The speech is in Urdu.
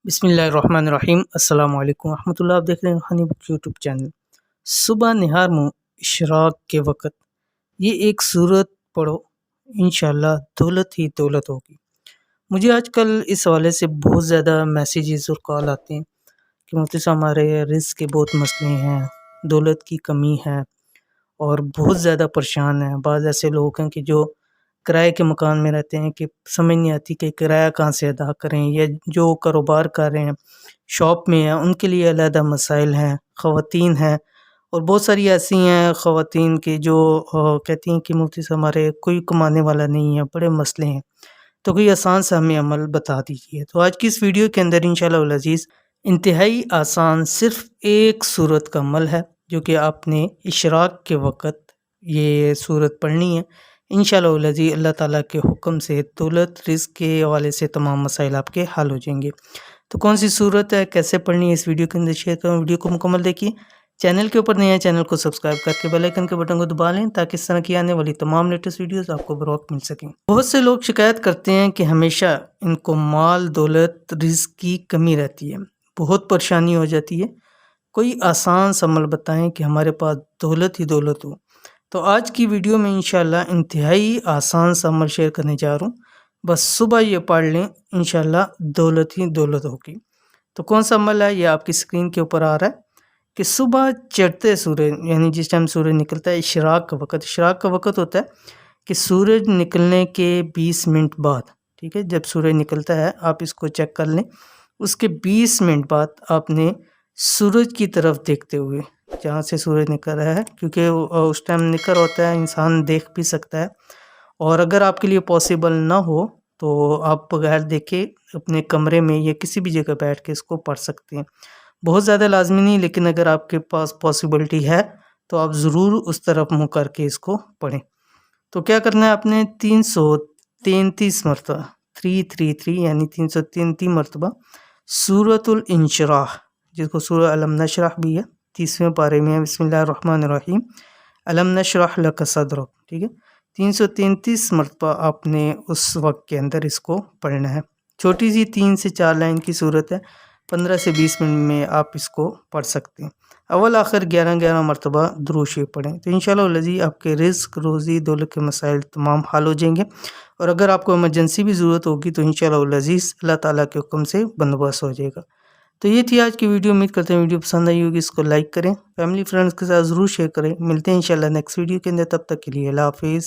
بسم اللہ الرحمن الرحیم۔ السلام علیکم ورحمۃ اللہ۔ آپ دیکھ رہے ہیں ہنی بک یوٹیوب چینل۔ صبح نہار منہ اشراق کے وقت یہ ایک صورت پڑھو، انشاءاللہ دولت ہی دولت ہوگی۔ مجھے آج کل اس حوالے سے بہت زیادہ میسیجز اور کال آتے ہیں کہ مفتی صاحب ہمارے رزق کے بہت مسئلے ہیں، دولت کی کمی ہے اور بہت زیادہ پریشان ہیں۔ بعض ایسے لوگ ہیں کہ جو کرائے کے مکان میں رہتے ہیں کہ سمجھ نہیں آتی کہ کرایہ کہاں سے ادا کریں، یا جو کاروبار کر رہے ہیں شاپ میں ہیں ان کے لیے علیحدہ مسائل ہیں، خواتین ہیں اور بہت ساری ایسی ہیں خواتین کے جو کہتی ہیں کہ مفتی صاحب ہمارے کوئی کمانے والا نہیں ہے، بڑے مسئلے ہیں، تو کوئی آسان سا ہمیں عمل بتا دیجیے۔ تو آج کی اس ویڈیو کے اندر انشاءاللہ العزیز انتہائی آسان صرف ایک صورت کا عمل ہے جو کہ آپ نے اشراق کے وقت یہ صورت پڑھنی ہے۔ انشاءاللہ العزیز اللہ تعالیٰ کے حکم سے دولت رزق کے حوالے سے تمام مسائل آپ کے حل ہو جائیں گے۔ تو کون سی صورت ہے، کیسے پڑھنی ہے، اس ویڈیو کے اندر شیئر کروں۔ ویڈیو کو مکمل دیکھیے، چینل کے اوپر نیا چینل کو سبسکرائب کر کے بیل آئیکن کے بٹن کو دبا لیں تاکہ اس طرح کی آنے والی تمام لیٹسٹ ویڈیوز آپ کو بروقت مل سکیں۔ بہت سے لوگ شکایت کرتے ہیں کہ ہمیشہ ان کو مال دولت رزق کی کمی رہتی ہے، بہت پریشانی ہو جاتی ہے، کوئی آسان سا عمل بتائیں کہ ہمارے پاس دولت ہی دولت ہو۔ تو آج کی ویڈیو میں انشاءاللہ انتہائی آسان سا عمل شیئر کرنے جا رہا ہوں، بس صبح یہ پڑھ لیں انشاءاللہ دولت ہی دولت ہوگی۔ تو کون سا عمل ہے یہ آپ کی اسکرین کے اوپر آ رہا ہے کہ صبح چڑھتے سورج یعنی جس ٹائم سورج نکلتا ہے اشراق کا وقت، اشراق کا وقت ہوتا ہے کہ سورج نکلنے کے 20 منٹ بعد، ٹھیک ہے، جب سورج نکلتا ہے آپ اس کو چیک کر لیں، اس کے 20 منٹ بعد آپ نے سورج کی طرف دیکھتے ہوئے جہاں سے سورج نکل رہا ہے، کیونکہ اس ٹائم نکل ہوتا ہے انسان دیکھ بھی سکتا ہے، اور اگر آپ کے لیے پاسبل نہ ہو تو آپ بغیر دیکھے اپنے کمرے میں یا کسی بھی جگہ بیٹھ کے اس کو پڑھ سکتے ہیں۔ بہت زیادہ لازمی نہیں، لیکن اگر آپ کے پاس پاسبلٹی ہے تو آپ ضرور اس طرف منہ کر کے اس کو پڑھیں۔ تو کیا کرنا ہے، آپ نے 333 مرتبہ 333 یعنی 333 مرتبہ سورۃ الانشراح، جس کو سورہ علم نشرح بھی ہے، 30ویں پارے میں ہے، بسم اللہ الرحمن الرحیم، علم نشرح لک صدرک، ٹھیک ہے، 333 مرتبہ آپ نے اس وقت کے اندر اس کو پڑھنا ہے۔ چھوٹی سی 3 سے 4 لائن کی صورت ہے، 15 سے 20 منٹ میں آپ اس کو پڑھ سکتے ہیں۔ اول آخر 11 مرتبہ درود شریف پڑھیں تو انشاءاللہ العزیز آپ کے رزق روزی دولت کے مسائل تمام حل ہو جائیں گے، اور اگر آپ کو ایمرجنسی بھی ضرورت ہوگی تو انشاءاللہ العزیز اللہ تعالیٰ کے حکم سے بندوبست ہو جائے گا۔ تو یہ تھی آج کی ویڈیو، امید کرتے ہیں ویڈیو پسند آئی ہوگی، اس کو لائک کریں، فیملی فرینڈز کے ساتھ ضرور شیئر کریں۔ ملتے ہیں انشاءاللہ نیکسٹ ویڈیو کے اندر، تب تک کے لیے اللہ حافظ۔